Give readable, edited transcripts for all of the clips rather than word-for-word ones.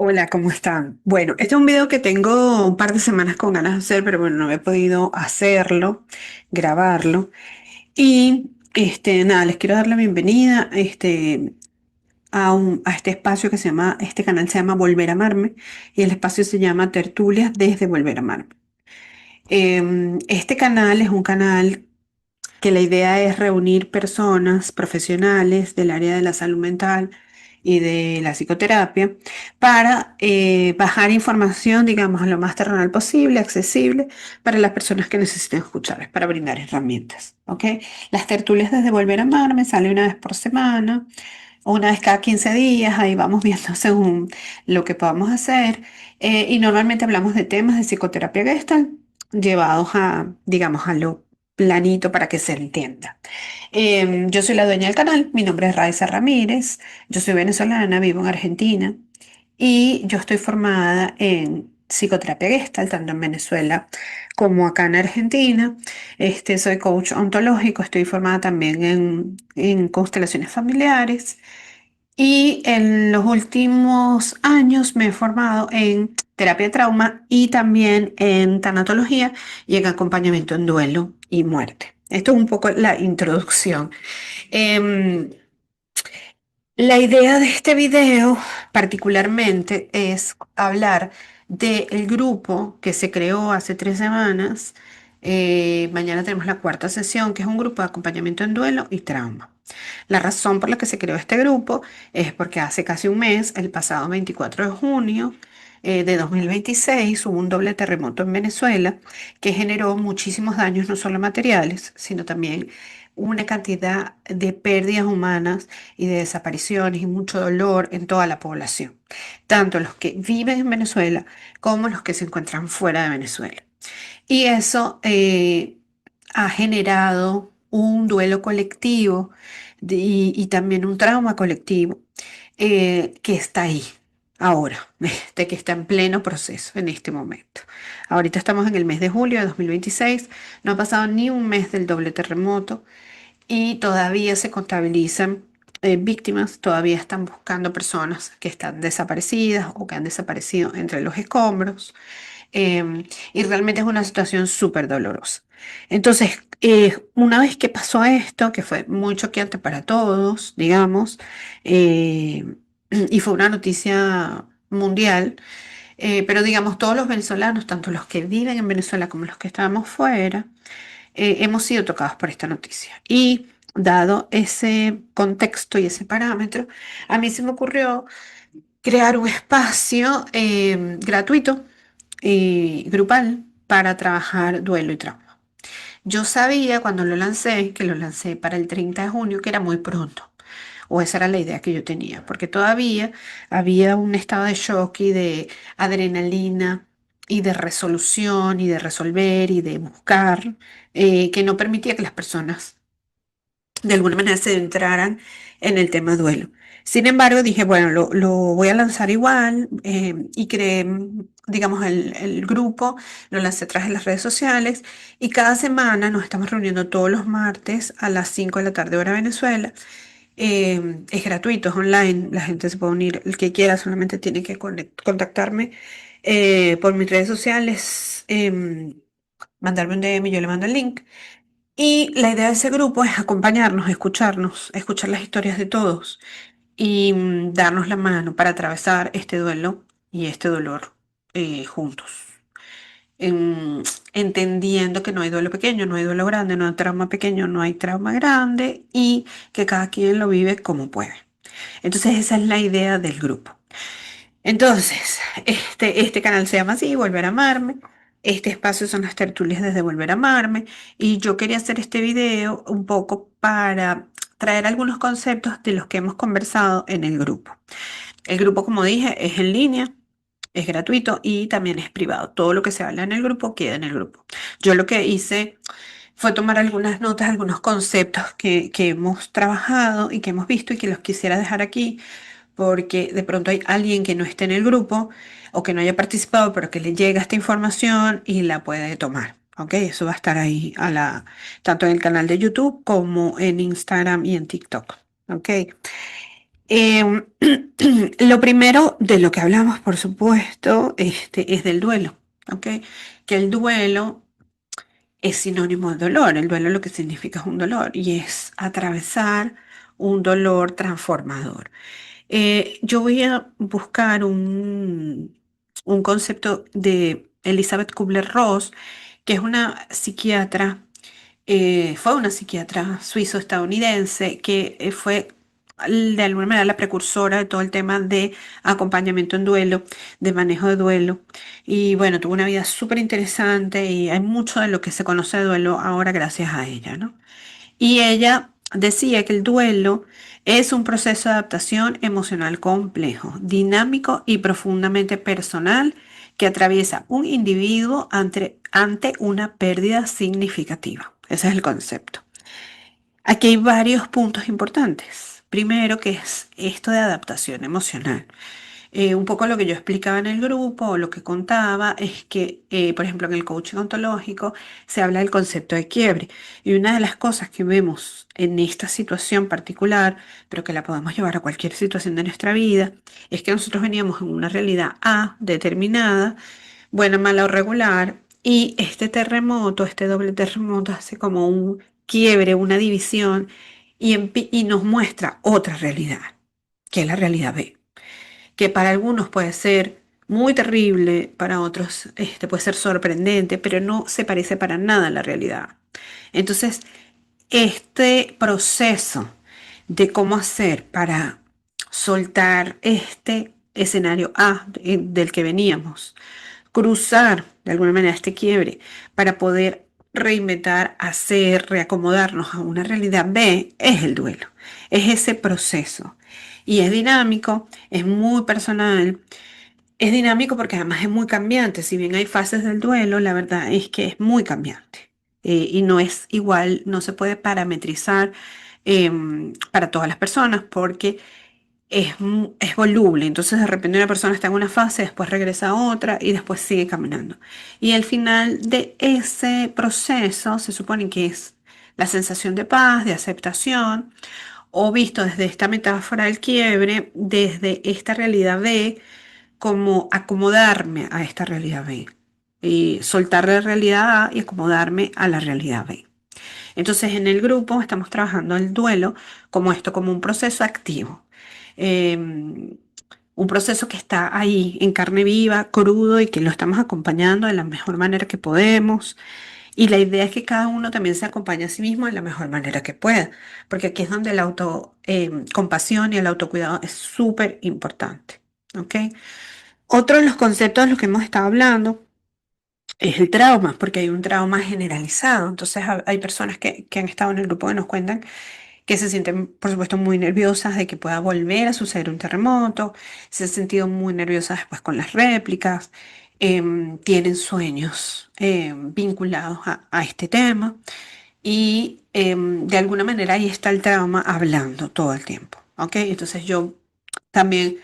Hola, ¿cómo están? Bueno, este es un video que tengo un par de semanas con ganas de hacer, pero bueno, no he podido hacerlo, grabarlo. Y nada, les quiero dar la bienvenida a este espacio que se llama, este canal se llama Volver a Amarme y el espacio se llama Tertulias desde Volver a Amarme. Este canal es un canal que la idea es reunir personas profesionales del área de la salud mental y de la psicoterapia para bajar información, digamos, lo más terrenal posible, accesible para las personas que necesiten escuchar, para brindar herramientas, ¿ok? Las tertulias desde Volver a Amarme sale una vez por semana, o una vez cada 15 días, ahí vamos viendo según lo que podamos hacer, y normalmente hablamos de temas de psicoterapia Gestalt llevados a, digamos, a lo planito para que se entienda. Yo soy la dueña del canal, mi nombre es Raiza Ramírez, yo soy venezolana, vivo en Argentina y yo estoy formada en psicoterapia Gestalt, tanto en Venezuela como acá en Argentina. Soy coach ontológico, estoy formada también en constelaciones familiares y en los últimos años me he formado en terapia de trauma y también en tanatología y en acompañamiento en duelo y muerte. Esto es un poco la introducción. Em, la idea de este video particularmente es hablar del grupo que se creó hace 3 semanas. Mañana tenemos la cuarta sesión, que es un grupo de acompañamiento en duelo y trauma. La razón por la que se creó este grupo es porque hace casi un mes, el pasado 24 de junio de 2026, hubo un doble terremoto en Venezuela que generó muchísimos daños, no solo materiales, sino también una cantidad de pérdidas humanas y de desapariciones y mucho dolor en toda la población, tanto los que viven en Venezuela como los que se encuentran fuera de Venezuela. Y eso ha generado un duelo colectivo y también un trauma colectivo que está ahí ahora, que está en pleno proceso en este momento. Ahorita estamos en el mes de julio de 2026, no ha pasado ni un mes del doble terremoto y todavía se contabilizan víctimas, todavía están buscando personas que están desaparecidas o que han desaparecido entre los escombros. Y realmente es una situación súper dolorosa. Entonces, una vez que pasó esto, que fue muy choqueante para todos, digamos, eh, y fue una noticia mundial, pero digamos, todos los venezolanos, tanto los que viven en Venezuela como los que estábamos fuera, hemos sido tocados por esta noticia. Y dado ese contexto y ese parámetro, a mí se me ocurrió crear un espacio gratuito y grupal para trabajar duelo y trauma. Yo sabía cuando lo lancé, que lo lancé para el 30 de junio, que era muy pronto, o esa era la idea que yo tenía, porque todavía había un estado de shock y de adrenalina y de resolución y de resolver y de buscar, que no permitía que las personas de alguna manera se entraran en el tema duelo. Sin embargo, dije, bueno, lo voy a lanzar igual y creé, digamos, el grupo, lo lancé a través de las redes sociales y cada semana nos estamos reuniendo todos los martes a las 5 de la tarde hora Venezuela. Es gratuito, es online, la gente se puede unir, el que quiera solamente tiene que contactarme por mis redes sociales, mandarme un DM y yo le mando el link. Y la idea de ese grupo es acompañarnos, escucharnos, escuchar las historias de todos y darnos la mano para atravesar este duelo y este dolor juntos. Em, Entendiendo que no hay duelo pequeño, no hay duelo grande, no hay trauma pequeño, no hay trauma grande y que cada quien lo vive como puede. Entonces esa es la idea del grupo. Entonces, este canal se llama así, Volver a Amarme. Este espacio son las tertulias desde Volver a Amarme. Y yo quería hacer este video un poco para traer algunos conceptos de los que hemos conversado en el grupo. El grupo, como dije, es en línea, es gratuito y también es privado. Todo lo que se habla en el grupo queda en el grupo. Yo lo que hice fue tomar algunas notas, algunos conceptos que hemos trabajado y que hemos visto y que los quisiera dejar aquí porque de pronto hay alguien que no esté en el grupo o que no haya participado, pero que le llega esta información y la puede tomar. ¿Ok? Eso va a estar ahí tanto en el canal de YouTube como en Instagram y en TikTok. ¿Ok? Em, lo primero de lo que hablamos, por supuesto, es del duelo, ¿ok? Que el duelo es sinónimo de dolor. El duelo lo que significa es un dolor y es atravesar un dolor transformador. Yo voy a buscar un concepto de Elizabeth Kubler-Ross, que es una psiquiatra, fue una psiquiatra suizo-estadounidense que fue de alguna manera la precursora de todo el tema de acompañamiento en duelo, de manejo de duelo. Y bueno, tuvo una vida súper interesante y hay mucho de lo que se conoce de duelo ahora gracias a ella, ¿no? Y ella decía que el duelo es un proceso de adaptación emocional complejo, dinámico y profundamente personal que atraviesa un individuo ante una pérdida significativa. Ese es el concepto. Aquí hay varios puntos importantes. Primero, que es esto de adaptación emocional. Un poco lo que yo explicaba en el grupo o lo que contaba es que, por ejemplo, en el coaching ontológico se habla del concepto de quiebre. Y una de las cosas que vemos en esta situación particular, pero que la podemos llevar a cualquier situación de nuestra vida, es que nosotros veníamos en una realidad A determinada, buena, mala o regular, y este terremoto, este doble terremoto hace como un quiebre, una división, y nos muestra otra realidad, que es la realidad B, que para algunos puede ser muy terrible, para otros puede ser sorprendente, pero no se parece para nada a la realidad. Entonces, este proceso de cómo hacer para soltar este escenario A del que veníamos, cruzar de alguna manera este quiebre para poder reinventar, hacer, reacomodarnos a una realidad B, es el duelo, es ese proceso. Y es dinámico, es muy personal, es dinámico porque además es muy cambiante. Si bien hay fases del duelo, la verdad es que es muy cambiante. Y no es igual, no se puede parametrizar para todas las personas porque es voluble. Entonces de repente una persona está en una fase, después regresa a otra y después sigue caminando. Y al final de ese proceso se supone que es la sensación de paz, de aceptación, o visto desde esta metáfora del quiebre, desde esta realidad B, como acomodarme a esta realidad B y soltar la realidad A y acomodarme a la realidad B. Entonces en el grupo estamos trabajando el duelo como esto, como un proceso activo. Un proceso que está ahí en carne viva, crudo y que lo estamos acompañando de la mejor manera que podemos. Y la idea es que cada uno también se acompañe a sí mismo de la mejor manera que pueda, porque aquí es donde la autocompasión y el autocuidado es súper importante. ¿Ok? Otro de los conceptos de los que hemos estado hablando es el trauma, porque hay un trauma generalizado. Entonces hay personas que han estado en el grupo que nos cuentan que se sienten, por supuesto, muy nerviosas de que pueda volver a suceder un terremoto, se han sentido muy nerviosas después con las réplicas, tienen sueños vinculados a este tema y de alguna manera ahí está el trauma hablando todo el tiempo. ¿Ok? Entonces yo también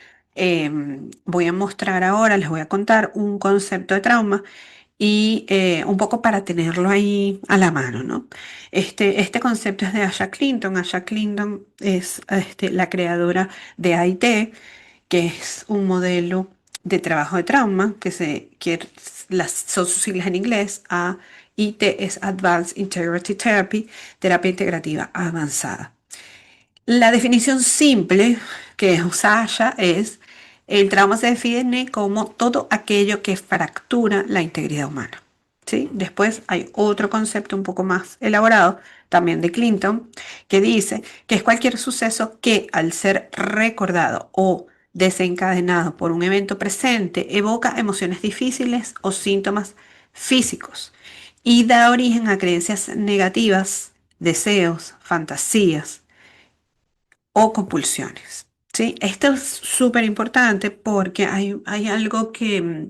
voy a mostrar ahora, les voy a contar un concepto de trauma y un poco para tenerlo ahí a la mano, ¿no? Este concepto es de Asha Clinton. Asha Clinton es la creadora de AIT, que es un modelo de trabajo de trauma, son sus siglas en inglés. AIT es Advanced Integrative Therapy, terapia integrativa avanzada. La definición simple que usa Asha es: el trauma se define como todo aquello que fractura la integridad humana. ¿Sí? Después hay otro concepto un poco más elaborado, también de Clinton, que dice que es cualquier suceso que, al ser recordado o desencadenado por un evento presente, evoca emociones difíciles o síntomas físicos y da origen a creencias negativas, deseos, fantasías o compulsiones. ¿Sí? Esto es súper importante porque hay algo que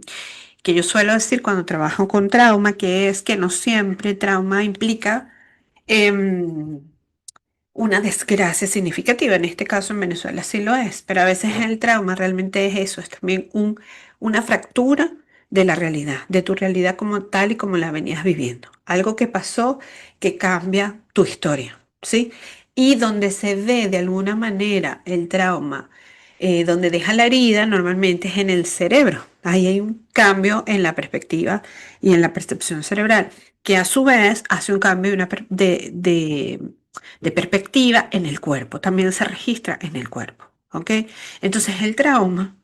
yo suelo decir cuando trabajo con trauma, que es que no siempre trauma implica em, una desgracia significativa. En este caso en Venezuela sí lo es, pero a veces el trauma realmente es eso, es también una fractura de la realidad, de tu realidad como tal y como la venías viviendo. Algo que pasó que cambia tu historia, ¿sí? Y donde se ve de alguna manera el trauma, donde deja la herida, normalmente es en el cerebro. Ahí hay un cambio en la perspectiva y en la percepción cerebral, que a su vez hace un cambio de perspectiva en el cuerpo. También se registra en el cuerpo. ¿Ok? Entonces el trauma,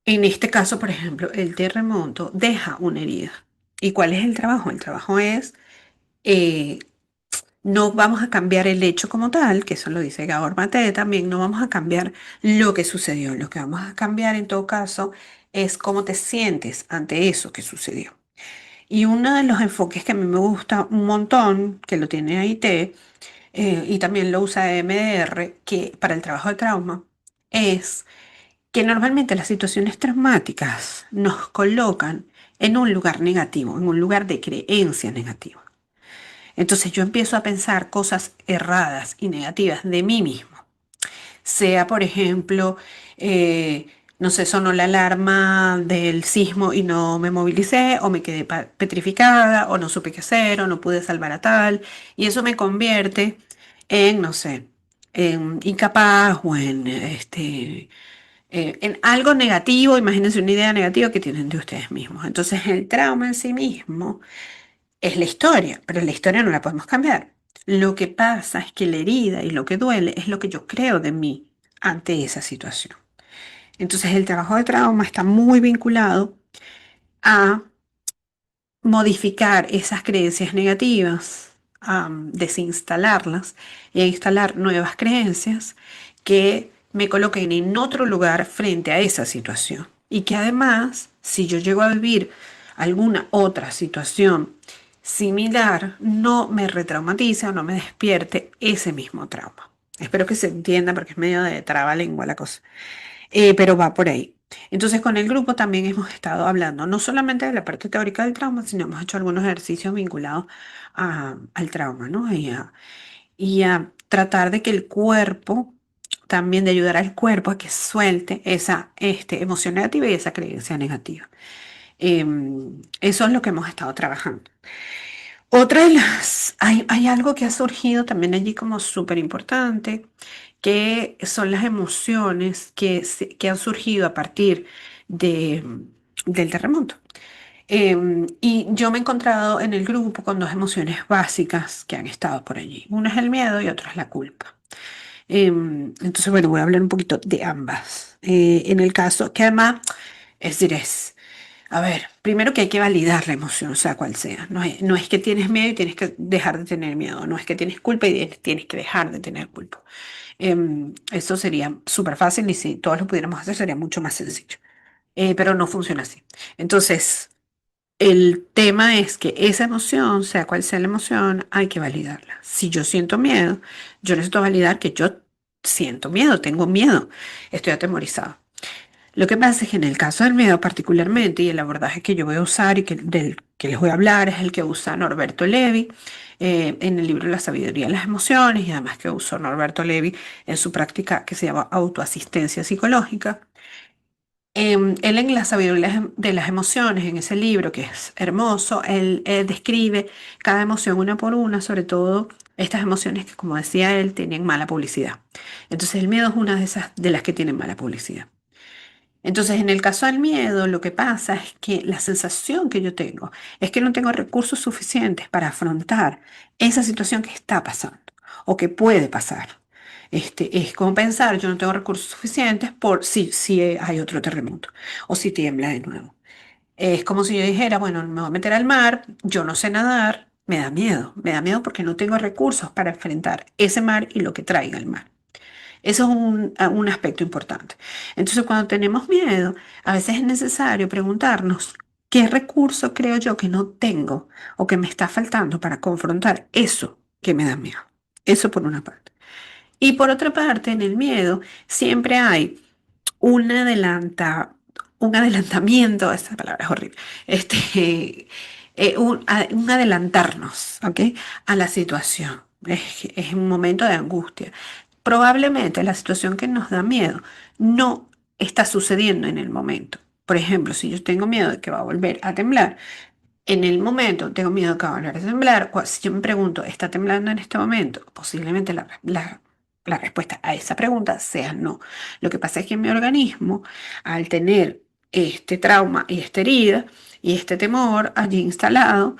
en este caso, por ejemplo, el terremoto deja una herida. ¿Y cuál es el trabajo? El trabajo es eh, no vamos a cambiar el hecho como tal, que eso lo dice Gabor Mate también, no vamos a cambiar lo que sucedió. Lo que vamos a cambiar en todo caso es cómo te sientes ante eso que sucedió. Y uno de los enfoques que a mí me gusta un montón, que lo tiene AIT, y también lo usa EMDR, que para el trabajo de trauma, es que normalmente las situaciones traumáticas nos colocan en un lugar negativo, en un lugar de creencia negativa. Entonces yo empiezo a pensar cosas erradas y negativas de mí mismo. Sea, por ejemplo, eh, no sé, sonó la alarma del sismo y no me movilicé, o me quedé petrificada, o no supe qué hacer, o no pude salvar a tal. Y eso me convierte en, no sé, en incapaz o en algo negativo. Imagínense una idea negativa que tienen de ustedes mismos. Entonces el trauma en sí mismo es la historia, pero la historia no la podemos cambiar. Lo que pasa es que la herida y lo que duele es lo que yo creo de mí ante esa situación. Entonces el trabajo de trauma está muy vinculado a modificar esas creencias negativas, a desinstalarlas y a instalar nuevas creencias que me coloquen en otro lugar frente a esa situación. Y que además, si yo llego a vivir alguna otra situación similar, no me retraumatice o no me despierte ese mismo trauma. Espero que se entienda porque es medio de trabalengua la cosa. Pero va por ahí. Entonces, con el grupo también hemos estado hablando no solamente de la parte teórica del trauma, sino hemos hecho algunos ejercicios vinculados al trauma, ¿no? Y a tratar de que el cuerpo, también de ayudar al cuerpo a que suelte esa emoción negativa y esa creencia negativa. Eso es lo que hemos estado trabajando. Hay algo que ha surgido también allí como súper importante, que son las emociones que han surgido a partir de, del terremoto. Y yo me he encontrado en el grupo con dos emociones básicas que han estado por allí. Una es el miedo y otra es la culpa. Entonces, bueno, voy a hablar un poquito de ambas. En el caso que además, es decir, a ver, primero que hay que validar la emoción, sea cual sea. No es que tienes miedo y tienes que dejar de tener miedo. No es que tienes culpa y tienes que dejar de tener culpa. Eso sería súper fácil y si todos lo pudiéramos hacer sería mucho más sencillo. Pero no funciona así. Entonces, el tema es que esa emoción, sea cual sea la emoción, hay que validarla. Si yo siento miedo, yo necesito validar que yo siento miedo, tengo miedo, estoy atemorizado. Lo que pasa es que en el caso del miedo particularmente, y el abordaje que yo voy a usar y del que les voy a hablar es el que usa Norberto Levi en el libro La sabiduría de las emociones, y además que usó Norberto Levi en su práctica que se llama autoasistencia psicológica. Él en La sabiduría de las emociones, en ese libro que es hermoso, él describe cada emoción una por una, sobre todo estas emociones que, como decía él, tienen mala publicidad. Entonces el miedo es una de esas de las que tienen mala publicidad. Entonces, en el caso del miedo, lo que pasa es que la sensación que yo tengo es que no tengo recursos suficientes para afrontar esa situación que está pasando o que puede pasar. Es como pensar, yo no tengo recursos suficientes por si hay otro terremoto o si tiembla de nuevo. Es como si yo dijera, bueno, me voy a meter al mar, yo no sé nadar, me da miedo porque no tengo recursos para enfrentar ese mar y lo que traiga el mar. Eso es un aspecto importante. Entonces, cuando tenemos miedo, a veces es necesario preguntarnos qué recurso creo yo que no tengo o que me está faltando para confrontar eso que me da miedo. Eso por una parte. Y por otra parte, en el miedo siempre hay un un adelantamiento, esta palabra es horrible, un adelantarnos, ¿ok? A la situación. Es un momento de angustia. Probablemente la situación que nos da miedo no está sucediendo en el momento. Por ejemplo, si yo tengo miedo de que va a volver a temblar, En el momento, tengo miedo que va a volver a temblar. Si yo me pregunto, ¿está temblando en este momento? Posiblemente la respuesta a esa pregunta sea no. Lo que pasa es que mi organismo, al tener este trauma y esta herida y este temor allí instalado,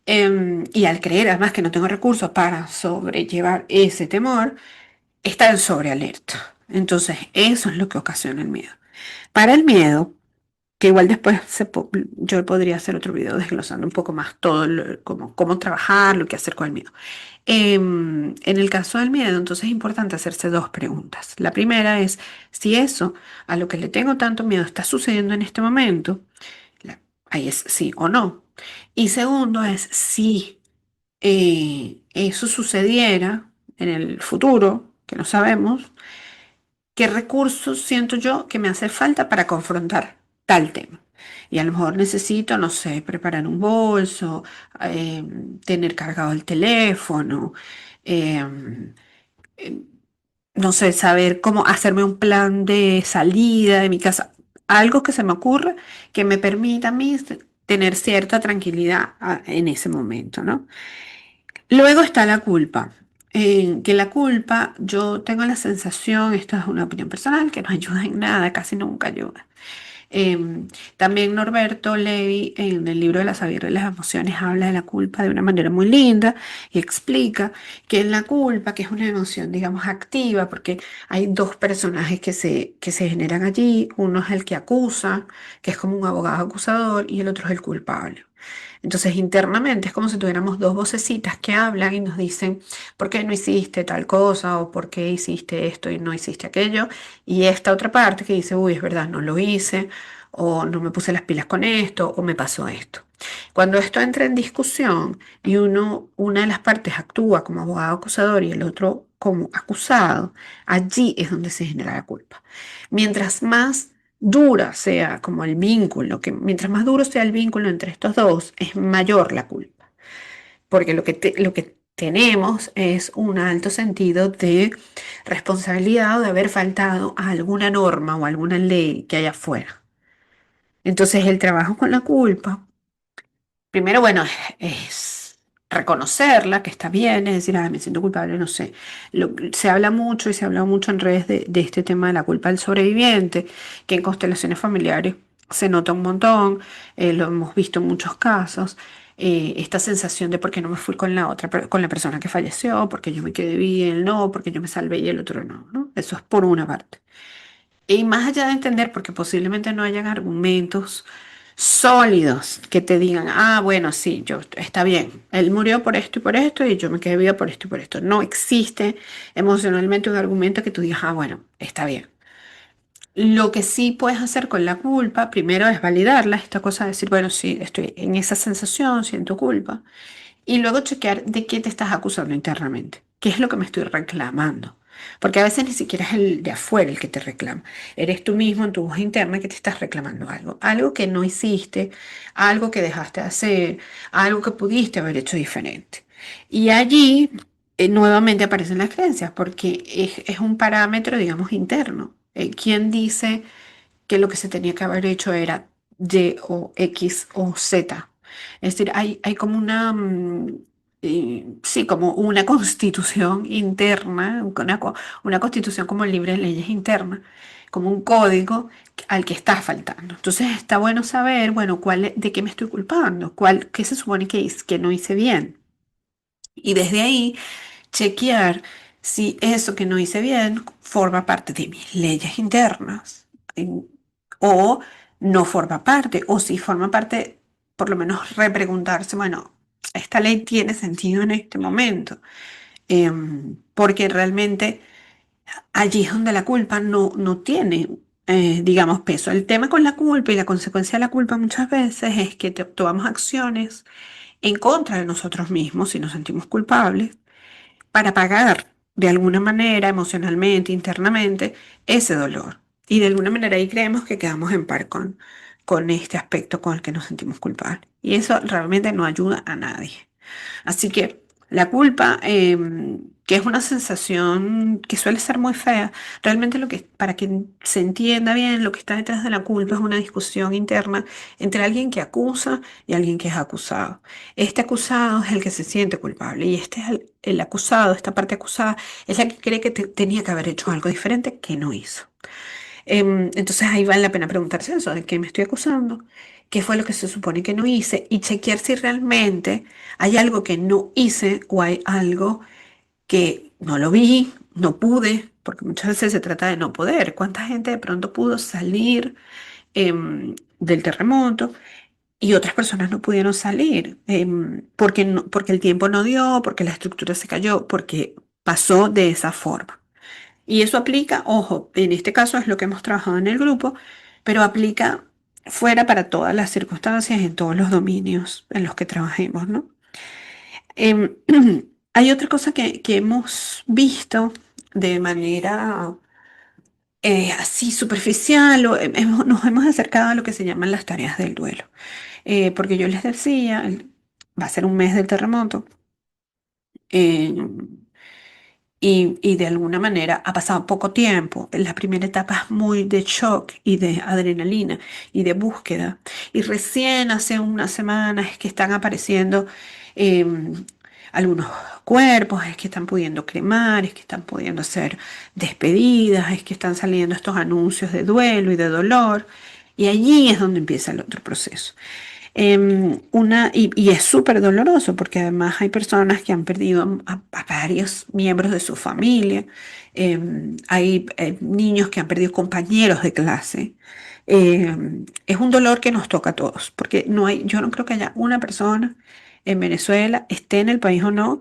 y al creer además que no tengo recursos para sobrellevar ese temor, está en sobrealerta. Entonces, eso es lo que ocasiona el miedo. Para el miedo, que igual después yo podría hacer otro video desglosando un poco más todo, cómo trabajar, lo que hacer con el miedo. En el caso del miedo, entonces es importante hacerse dos preguntas. La primera es si eso a lo que le tengo tanto miedo está sucediendo en este momento, ahí es sí o no. Y segundo es si eso sucediera en el futuro, que no sabemos, ¿qué recursos siento yo que me hace falta para confrontar tal tema? Y a lo mejor necesito, no sé, preparar un bolso, tener cargado el teléfono, em, em, no sé, saber cómo hacerme un plan de salida de mi casa, algo que se me ocurra que me permita a mí tener cierta tranquilidad en ese momento, ¿no? Luego está la culpa. Que la culpa, yo tengo la sensación, esto es una opinión personal, que no ayuda en nada, casi nunca ayuda. También Norberto Levi en el libro de la sabiduría de las emociones habla de la culpa de una manera muy linda y explica que en la culpa, que es una emoción, digamos, activa, porque hay dos personajes que se generan allí, uno es el que acusa, que es como un abogado acusador, y el otro es el culpable. Entonces, internamente es como si tuviéramos dos vocecitas que hablan y nos dicen, ¿por qué no hiciste tal cosa? O ¿por qué hiciste esto y no hiciste aquello? Y esta otra parte que dice, uy, es verdad, no lo hice, o no me puse las pilas con esto, o me pasó esto. Cuando esto entra en discusión y una de las partes actúa como abogado acusador y el otro como acusado, allí es donde se genera la culpa. Mientras más dura sea como el vínculo, que mientras más duro sea el vínculo entre estos dos, es mayor la culpa, porque lo que tenemos es un alto sentido de responsabilidad o de haber faltado a alguna norma o alguna ley que haya afuera. Entonces el trabajo con la culpa, primero, bueno, es reconocerla, que está bien, es decir, me siento culpable, no sé. Se habla mucho y se habla mucho en redes de este tema de la culpa del sobreviviente, que en constelaciones familiares se nota un montón, lo hemos visto en muchos casos. Esta sensación de por qué no me fui con la otra, con la persona que falleció, porque yo me quedé bien, no, porque yo me salvé y el otro no, ¿no? Eso es por una parte. Y más allá de entender, porque posiblemente no hayan argumentos sólidos que te digan, ah, bueno, sí, está bien, él murió por esto y yo me quedé viva por esto y por esto. No existe emocionalmente un argumento que tú digas, ah, bueno, está bien. Lo que sí puedes hacer con la culpa, primero es validarla, esta cosa de decir, bueno, sí, estoy en esa sensación, siento culpa. Y luego chequear de qué te estás acusando internamente. ¿Qué es lo que me estoy reclamando? Porque a veces ni siquiera es el de afuera el que te reclama. Eres tú mismo en tu voz interna que te estás reclamando algo. Algo que no hiciste, algo que dejaste de hacer, algo que pudiste haber hecho diferente. Y allí nuevamente aparecen las creencias porque es un parámetro, digamos, interno. ¿Quién dice que lo que se tenía que haber hecho era Y o X o Z? Es decir, hay como sí, como una constitución interna, una constitución como libre de leyes internas, como un código al que está faltando. Entonces está bueno saber, bueno, de qué me estoy culpando, qué se supone que no hice bien. Y desde ahí chequear si eso que no hice bien forma parte de mis leyes internas o no forma parte, o si forma parte, por lo menos repreguntarse, bueno, esta ley tiene sentido en este momento. Porque realmente allí es donde la culpa no tiene, digamos, peso. El tema con la culpa y la consecuencia de la culpa muchas veces es que tomamos acciones en contra de nosotros mismos si nos sentimos culpables para pagar de alguna manera, emocionalmente, internamente, ese dolor. Y de alguna manera ahí creemos que quedamos en par con este aspecto con el que nos sentimos culpables. Y eso realmente no ayuda a nadie. Así que La culpa, que es una sensación que suele ser muy fea, realmente para que se entienda bien, lo que está detrás de la culpa es una discusión interna entre alguien que acusa y alguien que es acusado. Este acusado es el que se siente culpable y este es el acusado, esta parte acusada, es la que cree que tenía que haber hecho algo diferente que no hizo. Entonces ahí vale la pena preguntarse eso, ¿de qué me estoy acusando? ¿Qué fue lo que se supone que no hice? Y chequear si realmente hay algo que no hice o hay algo que no lo vi, no pude, porque muchas veces se trata de no poder. ¿Cuánta gente de pronto pudo salir del terremoto y otras personas no pudieron salir? Porque, porque el tiempo no dio, porque la estructura se cayó, porque pasó de esa forma. Y eso aplica, ojo, en este caso es lo que hemos trabajado en el grupo, pero aplica fuera para todas las circunstancias, en todos los dominios en los que trabajemos, ¿no? Em, Hay otra cosa que hemos visto de manera así superficial, o nos hemos acercado a lo que se llaman las tareas del duelo. Porque yo les decía, va a ser un mes del terremoto. em, y de alguna manera ha pasado poco tiempo. La primera etapa es muy de shock y de adrenalina y de búsqueda. Y recién hace unas semanas es que están apareciendo em, algunos cuerpos, es que están pudiendo cremar, es que están pudiendo hacer despedidas, es que están saliendo estos anuncios de duelo y de dolor. Y allí es donde empieza el otro proceso. Y es súper doloroso porque además hay personas que han perdido a varios miembros de su familia, hay niños que han perdido compañeros de clase. Es un dolor que nos toca a todos, porque yo no creo que haya una persona en Venezuela, esté en el país o no,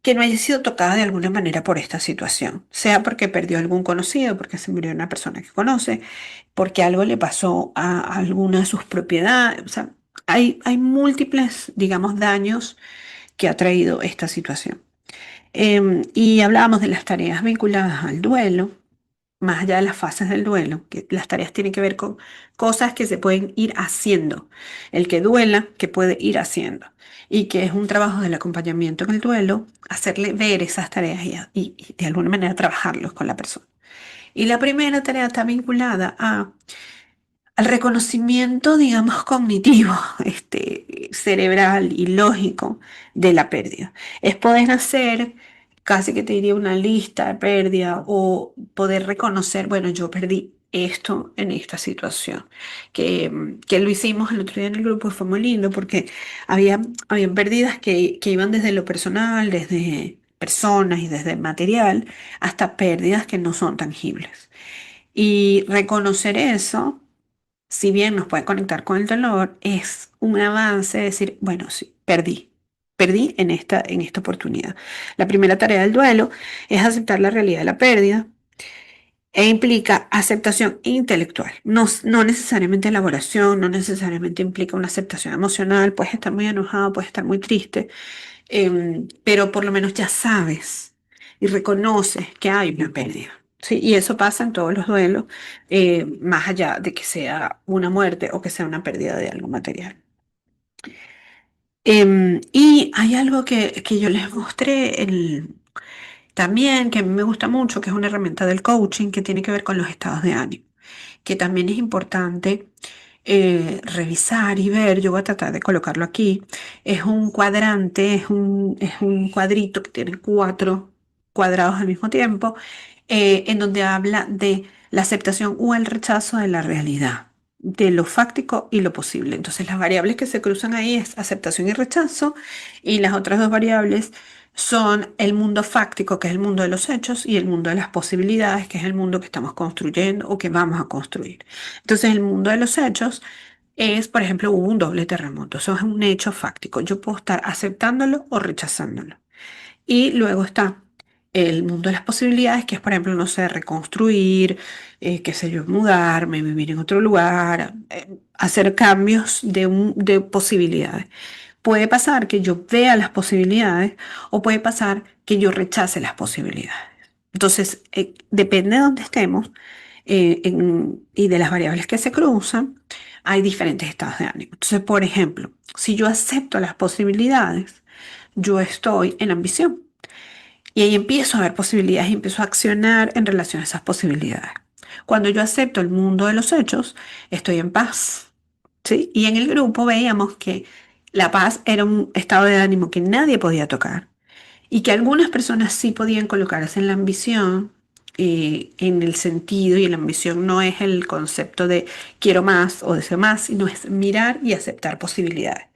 que no haya sido tocada de alguna manera por esta situación, sea porque perdió algún conocido, porque se murió una persona que conoce, porque algo le pasó a alguna de sus propiedades. O sea, hay múltiples, digamos, daños que ha traído esta situación. Y hablábamos de las tareas vinculadas al duelo, más allá de las fases del duelo, que las tareas tienen que ver con cosas que se pueden ir haciendo. El que duela, que puede ir haciendo. Y que es un trabajo del acompañamiento en el duelo, hacerle ver esas tareas y de alguna manera trabajarlos con la persona. Y la primera tarea está vinculada al reconocimiento, digamos, cognitivo, cerebral y lógico de la pérdida. Es poder hacer, casi que te diría una lista de pérdida o poder reconocer, bueno, yo perdí esto en esta situación, que lo hicimos el otro día en el grupo y fue muy lindo porque habían pérdidas que iban desde lo personal, desde personas y desde material, hasta pérdidas que no son tangibles. Y reconocer eso, si bien nos puede conectar con el dolor, es un avance, decir, bueno, sí, perdí en esta oportunidad. La primera tarea del duelo es aceptar la realidad de la pérdida e implica aceptación intelectual, no necesariamente elaboración, no necesariamente implica una aceptación emocional, puedes estar muy enojado, puedes estar muy triste, pero por lo menos ya sabes y reconoces que hay una pérdida. Sí, y eso pasa en todos los duelos, más allá de que sea una muerte o que sea una pérdida de algo material. Y hay algo que yo les mostré también, que a mí me gusta mucho, que es una herramienta del coaching que tiene que ver con los estados de ánimo, que también es importante revisar y ver. Yo voy a tratar de colocarlo aquí. Es un cuadrante, es un cuadrito que tiene cuatro cuadrados al mismo tiempo, en donde habla de la aceptación o el rechazo de la realidad, de lo fáctico y lo posible. Entonces las variables que se cruzan ahí es aceptación y rechazo, y las otras dos variables son el mundo fáctico, que es el mundo de los hechos, y el mundo de las posibilidades, que es el mundo que estamos construyendo o que vamos a construir. Entonces, el mundo de los hechos es, por ejemplo, hubo un doble terremoto. Eso es un hecho fáctico. Yo puedo estar aceptándolo o rechazándolo. Y luego está el mundo de las posibilidades, que es, por ejemplo, no sé, reconstruir, qué sé yo, mudarme, vivir en otro lugar, hacer cambios de posibilidades. Puede pasar que yo vea las posibilidades o puede pasar que yo rechace las posibilidades. Entonces, depende de dónde estemos y de las variables que se cruzan, hay diferentes estados de ánimo. Entonces, por ejemplo, si yo acepto las posibilidades, yo estoy en ambición. Y ahí empiezo a ver posibilidades y empiezo a accionar en relación a esas posibilidades. Cuando yo acepto el mundo de los hechos, estoy en paz, ¿sí? Y en el grupo veíamos que la paz era un estado de ánimo que nadie podía tocar y que algunas personas sí podían colocarse en la ambición, en el sentido, y la ambición no es el concepto de quiero más o deseo más, sino es mirar y aceptar posibilidades.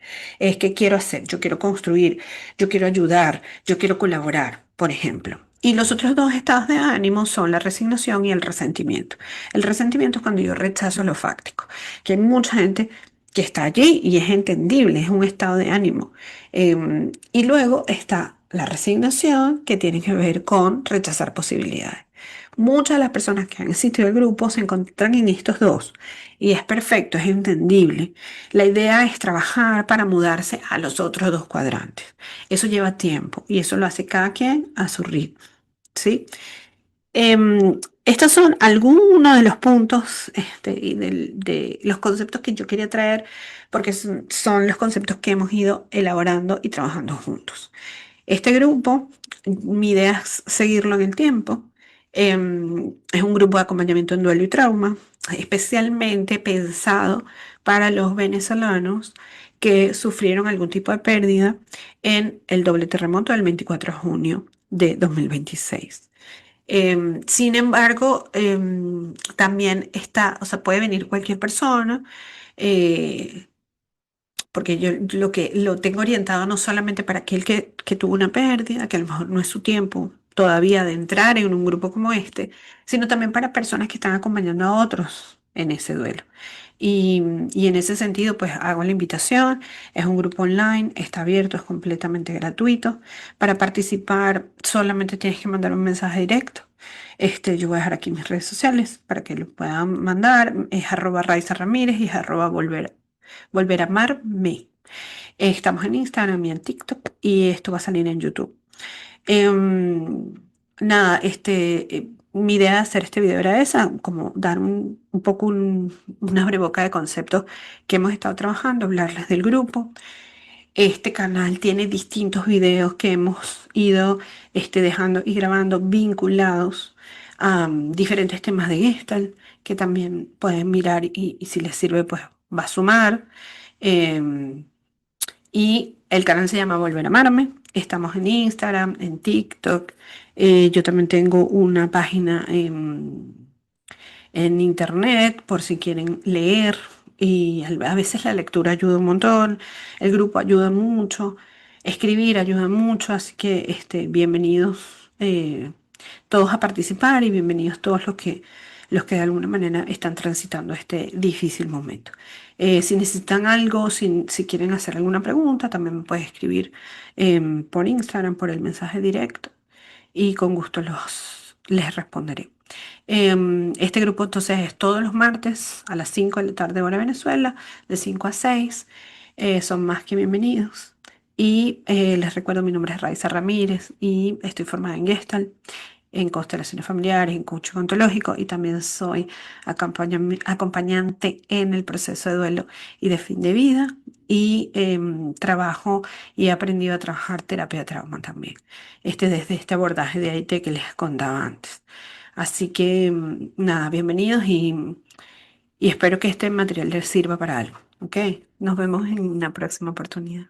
Es que quiero hacer, yo quiero construir, yo quiero ayudar, yo quiero colaborar, por ejemplo. Y los otros dos estados de ánimo son la resignación y el resentimiento. El resentimiento es cuando yo rechazo lo fáctico, que hay mucha gente que está allí y es entendible, es un estado de ánimo. Y luego está la resignación, que tiene que ver con rechazar posibilidades. Muchas de las personas que han asistido al grupo se encuentran en estos dos y es perfecto, es entendible. La idea es trabajar para mudarse a los otros dos cuadrantes. Eso lleva tiempo y eso lo hace cada quien a su ritmo, ¿sí? Estos son algunos de los puntos y de los conceptos que yo quería traer porque son los conceptos que hemos ido elaborando y trabajando juntos. Este grupo, mi idea es seguirlo en el tiempo. Es un grupo de acompañamiento en duelo y trauma, especialmente pensado para los venezolanos que sufrieron algún tipo de pérdida en el doble terremoto del 24 de junio de 2026. Sin embargo, también está, o sea, puede venir cualquier persona. eh, Porque yo lo tengo orientado no solamente para aquel que tuvo una pérdida, que a lo mejor no es su tiempo todavía de entrar en un grupo como este, sino también para personas que están acompañando a otros en ese duelo. Y en ese sentido, pues hago la invitación, es un grupo online, está abierto, es completamente gratuito. Para participar solamente tienes que mandar un mensaje directo. Yo voy a dejar aquí mis redes sociales para que lo puedan mandar. Es @Raiza Ramírez y es volver a amarme. Estamos en Instagram y en TikTok y esto va a salir en YouTube. Em, Nada, mi idea de hacer este video era esa, como dar un poco una breboca de conceptos que hemos estado trabajando, hablarles del grupo. Este canal tiene distintos videos que hemos ido dejando y grabando vinculados a diferentes temas de Gestalt que también pueden mirar y si les sirve pues va a sumar. Em, y el canal se llama Volver a Amarme. Estamos en Instagram, en TikTok. Yo también tengo una página en internet por si quieren leer. Y a veces la lectura ayuda un montón, el grupo ayuda mucho, escribir ayuda mucho, así que bienvenidos todos a participar y bienvenidos todos los que de alguna manera están transitando este difícil momento. Si necesitan algo, si quieren hacer alguna pregunta, también me pueden escribir por Instagram, por el mensaje directo y con gusto les responderé. Este grupo entonces es todos los martes a las 5 de la tarde hora Venezuela, de 5 a 6. Son más que bienvenidos. Y les recuerdo, mi nombre es Raiza Ramírez y estoy formada en Gestalt, en constelaciones familiares, en coaching ontológico y también soy acompañante en el proceso de duelo y de fin de vida y trabajo y he aprendido a trabajar terapia de trauma también, desde este abordaje de AIT que les contaba antes. Así que nada, bienvenidos y espero que este material les sirva para algo, ¿ok? Nos vemos en una próxima oportunidad.